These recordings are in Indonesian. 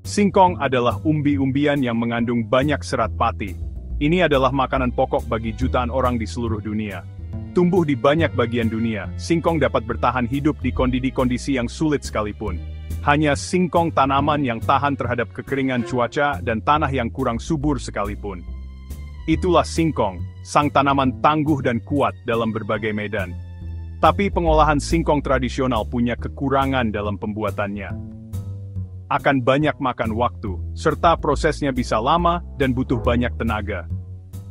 Singkong adalah umbi-umbian yang mengandung banyak serat pati. Ini adalah makanan pokok bagi jutaan orang di seluruh dunia. Tumbuh di banyak bagian dunia, singkong dapat bertahan hidup di kondisi yang sulit sekalipun. Hanya singkong tanaman yang tahan terhadap kekeringan cuaca dan tanah yang kurang subur sekalipun. Itulah singkong, sang tanaman tangguh dan kuat dalam berbagai medan. Tapi pengolahan singkong tradisional punya kekurangan dalam pembuatannya. Akan banyak makan waktu, serta prosesnya bisa lama dan butuh banyak tenaga.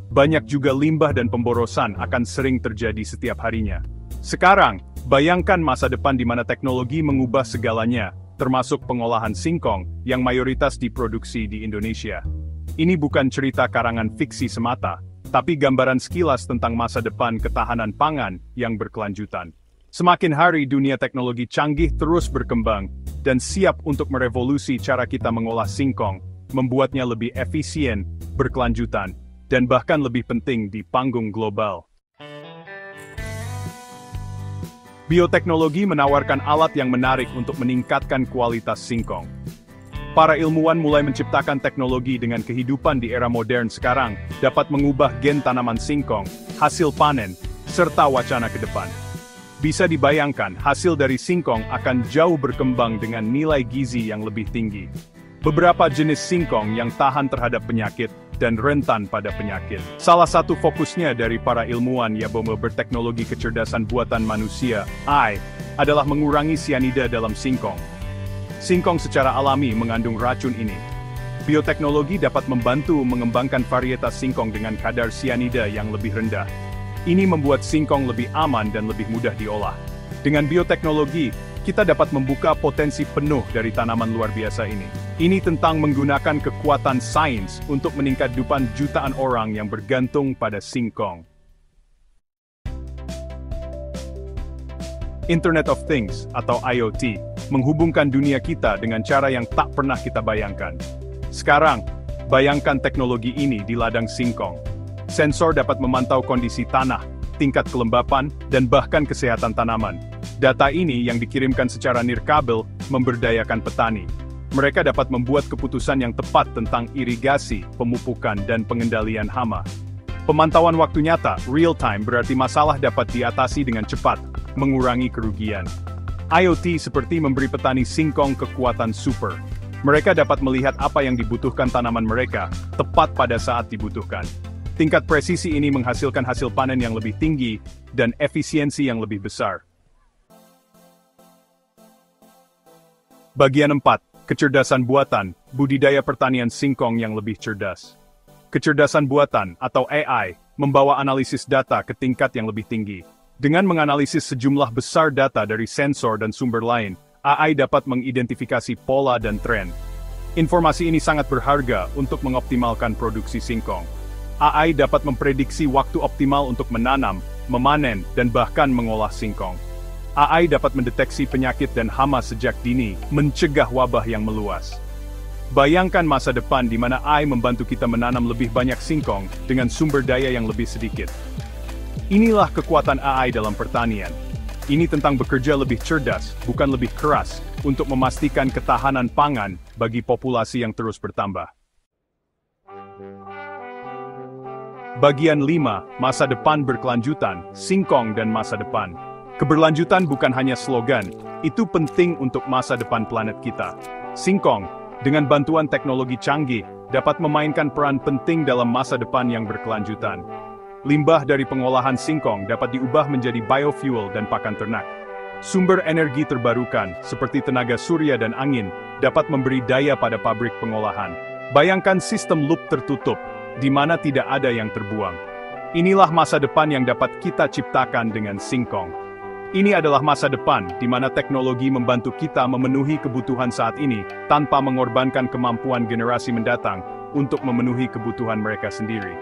Banyak juga limbah dan pemborosan akan sering terjadi setiap harinya. Sekarang, bayangkan masa depan di mana teknologi mengubah segalanya, termasuk pengolahan singkong yang mayoritas diproduksi di Indonesia. Ini bukan cerita karangan fiksi semata, tapi gambaran sekilas tentang masa depan ketahanan pangan yang berkelanjutan. Semakin hari dunia teknologi canggih terus berkembang, dan siap untuk merevolusi cara kita mengolah singkong, membuatnya lebih efisien, berkelanjutan, dan bahkan lebih penting di panggung global. Bioteknologi menawarkan alat yang menarik untuk meningkatkan kualitas singkong. Para ilmuwan mulai menciptakan teknologi dengan kehidupan di era modern sekarang dapat mengubah gen tanaman singkong, hasil panen, serta wacana ke depan. Bisa dibayangkan hasil dari singkong akan jauh berkembang dengan nilai gizi yang lebih tinggi. Beberapa jenis singkong yang tahan terhadap penyakit dan rentan pada penyakit. Salah satu fokusnya dari para ilmuwan yang berteknologi kecerdasan buatan manusia, AI, adalah mengurangi sianida dalam singkong. Singkong secara alami mengandung racun ini. Bioteknologi dapat membantu mengembangkan varietas singkong dengan kadar sianida yang lebih rendah. Ini membuat singkong lebih aman dan lebih mudah diolah. Dengan bioteknologi, kita dapat membuka potensi penuh dari tanaman luar biasa ini. Ini tentang menggunakan kekuatan sains untuk meningkatkan kehidupan jutaan orang yang bergantung pada singkong. Internet of Things atau IoT menghubungkan dunia kita dengan cara yang tak pernah kita bayangkan. Sekarang, bayangkan teknologi ini di ladang singkong. Sensor dapat memantau kondisi tanah, tingkat kelembapan, dan bahkan kesehatan tanaman. Data ini yang dikirimkan secara nirkabel memberdayakan petani. Mereka dapat membuat keputusan yang tepat tentang irigasi, pemupukan, dan pengendalian hama. Pemantauan waktu nyata, real time, berarti masalah dapat diatasi dengan cepat, mengurangi kerugian. IoT seperti memberi petani singkong kekuatan super. Mereka dapat melihat apa yang dibutuhkan tanaman mereka, tepat pada saat dibutuhkan. Tingkat presisi ini menghasilkan hasil panen yang lebih tinggi, dan efisiensi yang lebih besar. Bagian 4. Kecerdasan buatan, budidaya pertanian singkong yang lebih cerdas. Kecerdasan buatan, atau AI, membawa analisis data ke tingkat yang lebih tinggi. Dengan menganalisis sejumlah besar data dari sensor dan sumber lain, AI dapat mengidentifikasi pola dan tren. Informasi ini sangat berharga untuk mengoptimalkan produksi singkong. AI dapat memprediksi waktu optimal untuk menanam, memanen, dan bahkan mengolah singkong. AI dapat mendeteksi penyakit dan hama sejak dini, mencegah wabah yang meluas. Bayangkan masa depan di mana AI membantu kita menanam lebih banyak singkong dengan sumber daya yang lebih sedikit. Inilah kekuatan AI dalam pertanian. Ini tentang bekerja lebih cerdas, bukan lebih keras, untuk memastikan ketahanan pangan bagi populasi yang terus bertambah. Bagian 5, masa depan berkelanjutan, singkong dan masa depan. Keberlanjutan bukan hanya slogan, itu penting untuk masa depan planet kita. Singkong, dengan bantuan teknologi canggih, dapat memainkan peran penting dalam masa depan yang berkelanjutan. Limbah dari pengolahan singkong dapat diubah menjadi biofuel dan pakan ternak. Sumber energi terbarukan, seperti tenaga surya dan angin, dapat memberi daya pada pabrik pengolahan. Bayangkan sistem loop tertutup, di mana tidak ada yang terbuang. Inilah masa depan yang dapat kita ciptakan dengan singkong. Ini adalah masa depan di mana teknologi membantu kita memenuhi kebutuhan saat ini tanpa mengorbankan kemampuan generasi mendatang untuk memenuhi kebutuhan mereka sendiri.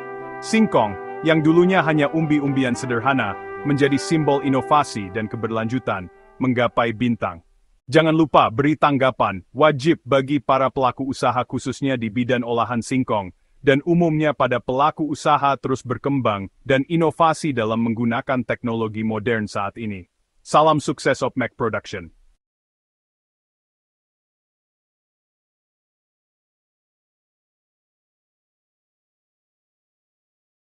Singkong, yang dulunya hanya umbi-umbian sederhana, menjadi simbol inovasi dan keberlanjutan, menggapai bintang. Jangan lupa beri tanggapan, wajib bagi para pelaku usaha khususnya di bidang olahan singkong, dan umumnya pada pelaku usaha terus berkembang dan inovasi dalam menggunakan teknologi modern saat ini. Salam sukses of Mac Production.